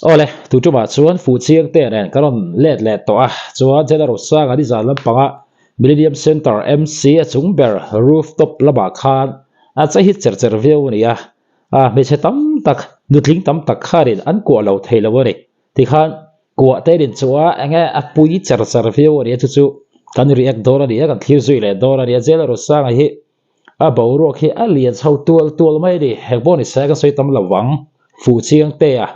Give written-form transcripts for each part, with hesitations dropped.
ole tu tu ma chuan fu chiang te nen karon let to a chuan Lalrosanga di zan lampanga Millennium Center MC a chung ber rooftop lama khan a cha hi cher veu ni a me che tam tak nutling tam tak kharin an ko lo theilo ni ti khan kuah te din chuwa anga a pui cher veu ni chu kan react dor ni kan thlir zui le dor ni Lalrosanga hi a bouro khi a lian chho tual mai ri heboni sa ka soi tam lawang fu chiang te a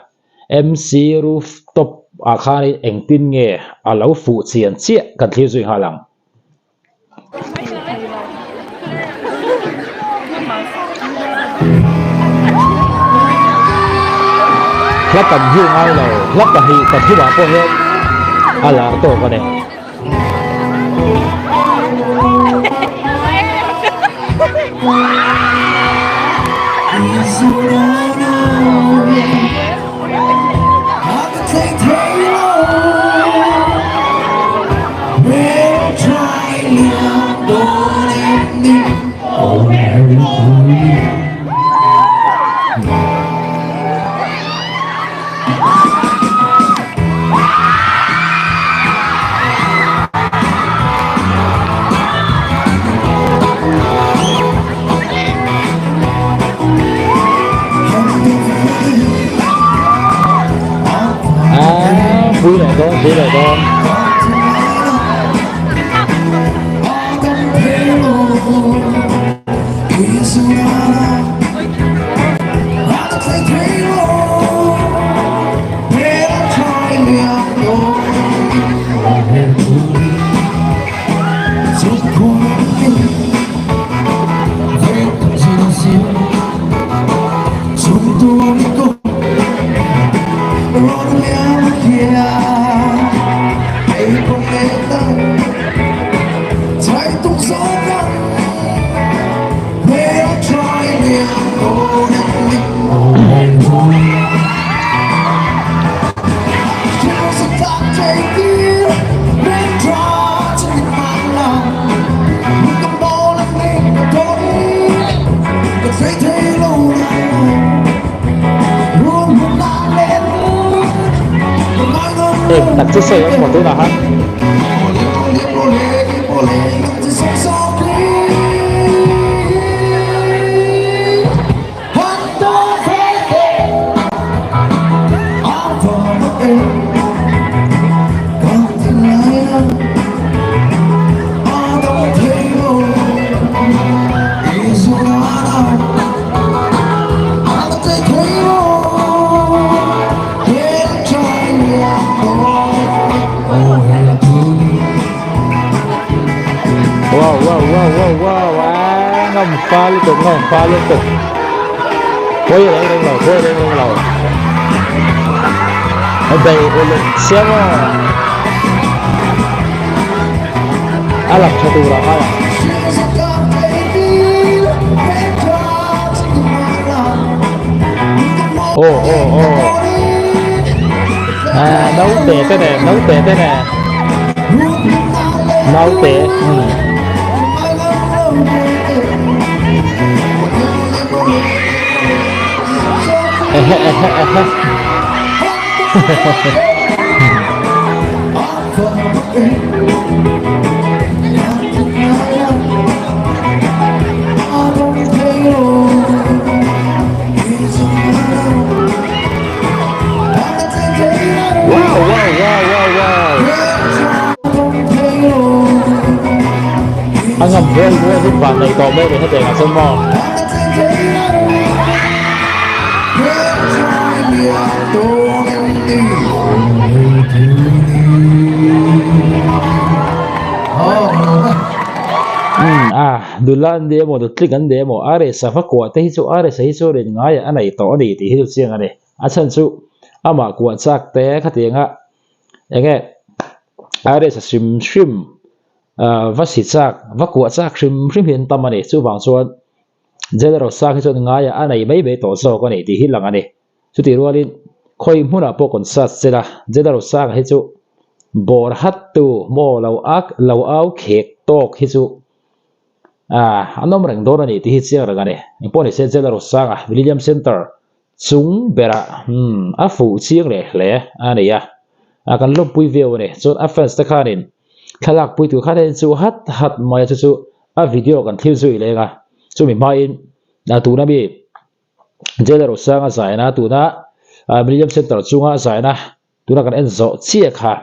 MC rooftop a khani engtin nge a lo fu chian chia kan thlir zui halang lắp tầm hiu ngay là lắp tầm hi tầm hiu bảo po hiu à là tổ cái này vui này con đặt chiếc xe ở một túi nào hết pha liên tục quay lên lầu ở đây lên xem à làm cho tôi là ai nấu tệ thế này nấu tệ anh ngầm vui giúp bạn này còn đây để hết tiền ở sân mò dulan dia mo dutling dia mo are sa fa ko te hisu are sa hisu ren ngai anai to ni ti hisu chiang ane achan chu ama ko chak te khatinga enge are sa shim va si chak va ko chak shim hin tamani chu bang chuan Lalrosanga chu ngai anai mai be to so ko ni ti hi lang ane chu ti rualin khoi hmuna po kon sa chela Lalrosanga hi chu bor hat tu mo lo au khek tok hi chu anom reng dor ani ti hi chiang rang ani imponi se Lalrosanga Millennium Center สูงเบระฝูเชียงเลยแหละอันนี้กันลบปุยเวลเนี่ยจนแฟนสตาร์นินขลักปุยตัวข้าเดินจู่ฮัดมาจู่วิดีโอกันทิ้งจู่เลยกันจู่มีมาอินตัวนั้นบีเจอเราสร้างอะไรนะตัวนั้นมิลลิอมเซนเตอร์จู่อะไรนะตัวนั้นกันเอ็นโซเชียค่ะ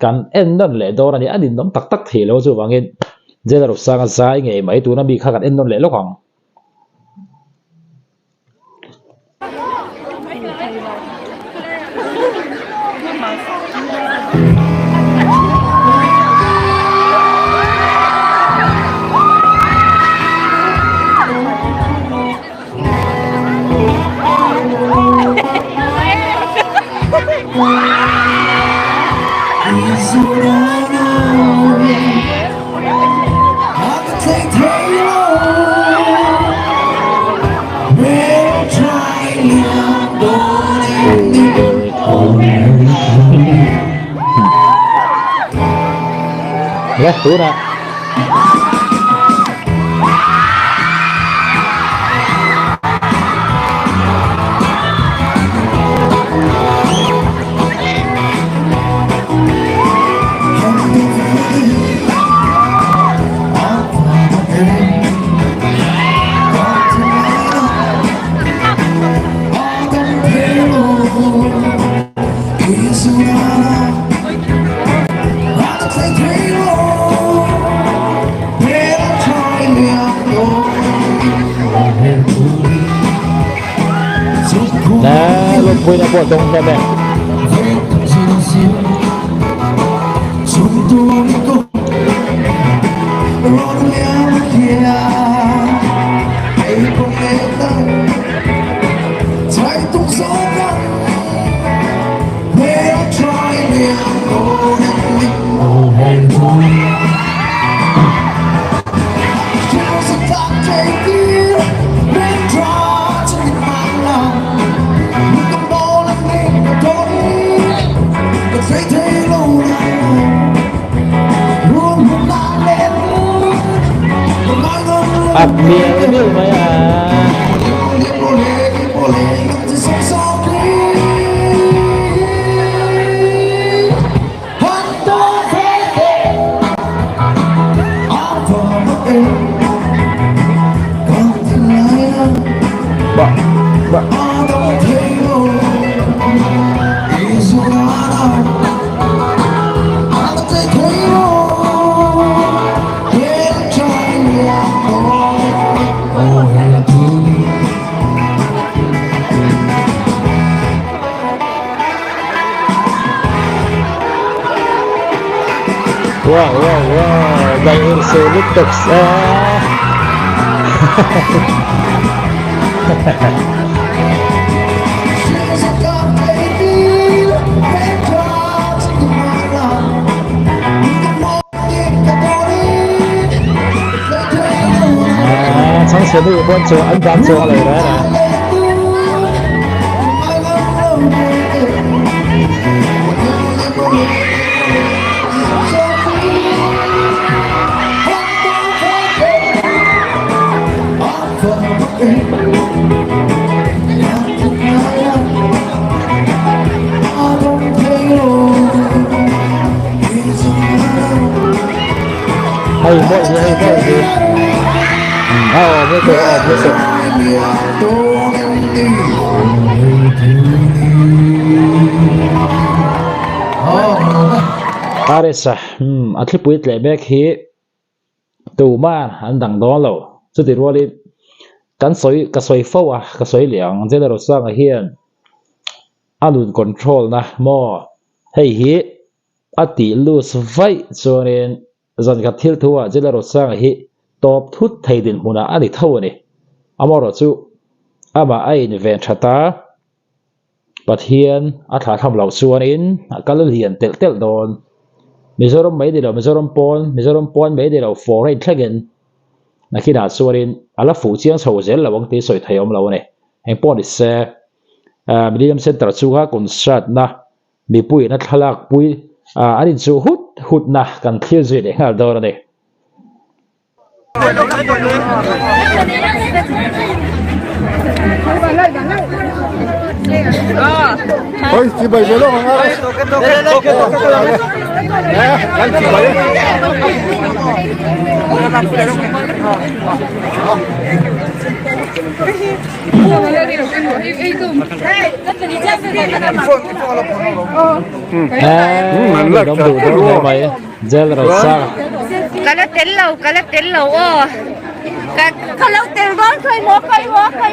กันเอ็นนั่นแหละโดนนี่อันนี้น้องตักเทแล้วจู่ว่างี้เจอเราสร้างอะไรไงไม่ตัวนั้นบีข้ากันเอ็นนั่นแหละลูกของเนี่ยตัวน่ะลงคุยนะพวกตรงนั้นแหละเมียไม่รู้ไหมว้าวไดเออร์โซลิตกส์ทั้งเสียงบนโชว์อันดับโชว์อะไรนะให้หมดเลยเอาไม่เคยออกไม่เคยอะไรสักอัฐิปุยเลยแบกฮีตัวมาอันดังดอนเราสุดที่รู้เลยกันสวยกระสวยฟ้ากระสวยเหลียงเจ้าเราสร้างเฮียนอันดุนคอนโทรลนะมอให้ฮีอัติลูสไฟส่วนนี้จันกัดทิลทัวเจ้าเราสร้างฮีตอบทุกไทยดินหัวหน้าอันนี้เท่านี้อามารจูอามาไอ้ในเวนชัตตาปัทเฮียนอัฐาทำเหล่าส่วนนี้กันเลียนเตลโดนมิจฉาไม่ได้เรามิจฉาปอนไม่ได้เราฟอร์เรนเทกัน นักขีดาส่วนนี้อาลับฟูเชียงโชว์เจลแล้ววังที่สวยไทยอมเราเนี่ยแห่งปอนดิเซ่มิลิยมเซนตร์ชูฮากุนชัดนะมีปุยนัทลักปุยอันนี้จูหุดนะกันเที่ยวสุดเองอะไรตัวนี้ ôi chị bảy về luôn hả anh chị bảy mình đông đủ đủ mày Lalrosanga Kalat lâu ô kalau telur kai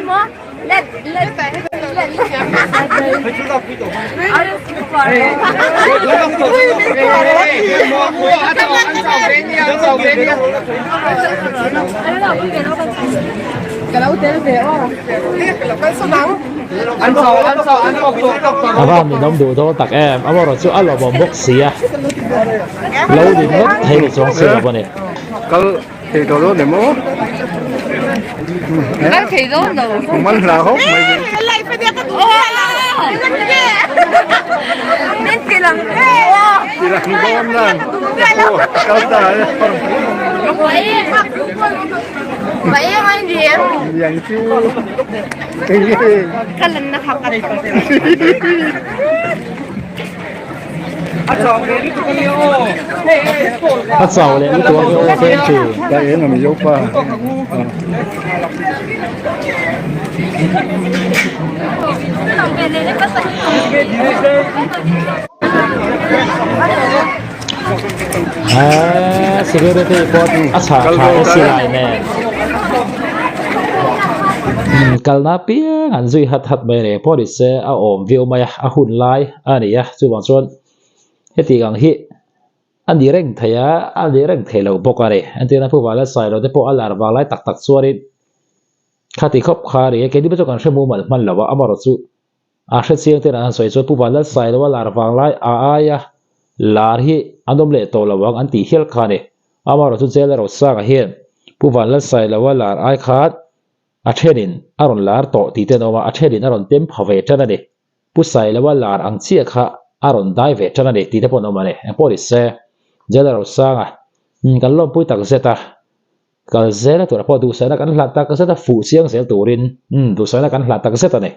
mo let Avant mình đông đủ thôi tắc em amo rồi chú alo bom bốc xì à lâu đi mất thấy được trong xì là bọn này thì đồ đó để mua cái thì đó đâu mình là hốt mày lại phải biết cái gì nên chỉ làm ngon lắm cao tài vậy anh gì em dạng chiêu cái lần nó học cái bắt sầu lên cáiตัวcái ô phên trừ cái ấy là mình dốt qua security board acha khai si lai nè kalna pia an zui hat mai ne police a om view mai a hun lai ani ya chu bang chuan heti gang hi an di reng thaya an di reng thelo bokare antina pu wala sai lo te po alar walai tak tak chuarin khati khop khari ke di ba kan shemu mal man lawa amaro chu a hre chiang te ran soi chu pu wala sai lo lar wanglai a aya lar hi anom le to lawang an ti hel khane amaro chu Lalrosanga hian pu wala sai lo lar ai khat a thenin aron lar to ti te noma a thenin aron tem phave tana ni pu sai lo lar ang chia kha aron dai ve tana ni ti te pon oma ne police Lalrosanga kan lom pui tak zeta kal zela tu po du sa na kan hlat tak zeta fu siang sel turin du sa na kan hlat tak zeta ne